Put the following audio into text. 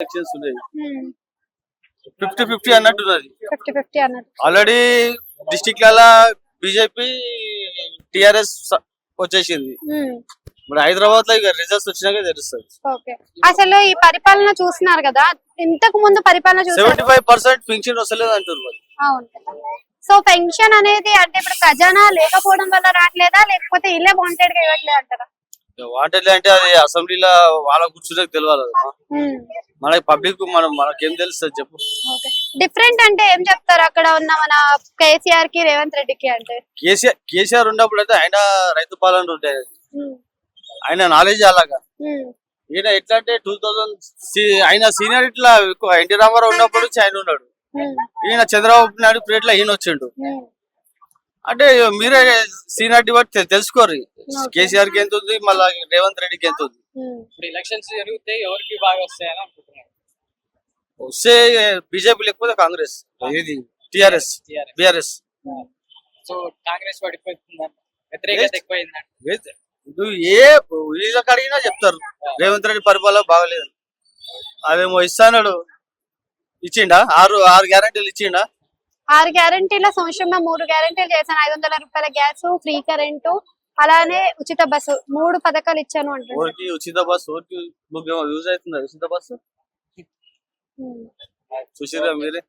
Elections ఉన్నాయి. ఉమ్. 50-50 అన్నట్టున్నది. 50-50 అన్నట్టు. Already district లలో బీజేపీ టిఆర్ఎస్ వచ్చేసింది. ఉమ్. ఇప్పుడు హైదరాబాద్ లో ఇక రిజల్ట్స్ వచ్చినాక తెలుస్తుంది. ఓకే. అసలు ఈ పరిపాలన చూస్తున్నారు కదా, ఇంతకు ముందు పరిపాలన చూసారు. 75% పింఛన్ వస్తలేదు అంటారు మరి. అవును. సో పెన్షన్ అనేది అంటే ఇప్పుడు ఖజానా లేకపోవడం వల్ల రావట్లేదా, లేకపోతే ఇల్లే వాంటెడ్ గా ఇవ్వట్లేదు అంటారా? వాంటెడ్ అంటే అది అసెంబ్లీలో వాళ్ళ కూర్చున్నది తెలియాలి కదా. మనకి పబ్లిక్ మనకేం తెలుస్తుంది చెప్పు. డిఫరెంట్ అంటే ఏం చెప్తారు అక్కడ ఉన్న మన కేసీఆర్ కి రేవంత్ రెడ్డికి? అంటే కేసీఆర్ ఉన్నప్పుడు అయితే ఆయన రైతు పాలన ఉంటాయి, ఆయన నాలెడ్జ్ అలాగా. ఈయన ఎట్లా అంటే 2000 ఆయన సీనియర్ ఇట్లా ఎక్కువ ఎన్టీ రామారావు ఉన్నప్పుడు నుంచి ఆయన ఉన్నాడు. ఈయన చంద్రబాబు నాయుడు పీరియడ్ లో ఈయన వచ్చిండు. అంటే మీరే సీనియారిటీ బట్టి తెలుసుకోరు కేసీఆర్ కి ఎంత ఉంది, మళ్ళీ రేవంత్ రెడ్డికి ఎంత ఉంది. ఇప్పుడు ఎలక్షన్స్ జరిగితే ఎవరికి బాగా వస్తాయని అనుకుంటున్నారు? వస్తే బీజేపీ లేకపోతే కాంగ్రెస్, ఇది టిఆర్ఎస్ బిఆర్ఎస్. సో కాంగ్రెస్ పడిపోతుందా, వ్యతిరేకత ఎక్కువైందండి? నువ్వు వీళ్ళకి అడిగినా చెప్తారు రేవంత్ రెడ్డి పరిపాలన బాగలేదు. అదేమో ఇస్తాడు, ఇచ్చిండా? 6 గ్యారెంటీలు ఇచ్చిండా? 6 గ్యారెంటీల సంవత్సరంలో 3 గ్యారెంటీలు చేశాను. 500 రూపాయల గ్యాస్, ఫ్రీ కరెంటు, అలానే ఉచిత బస్సు, 3 పథకాలు ఇచ్చాను అంటున్నారు. ఊరికి ఉచిత బస్సు, ఊరికి యూజ్ అవుతుందా ఉచిత బస్సు? చూసిరా మీరే.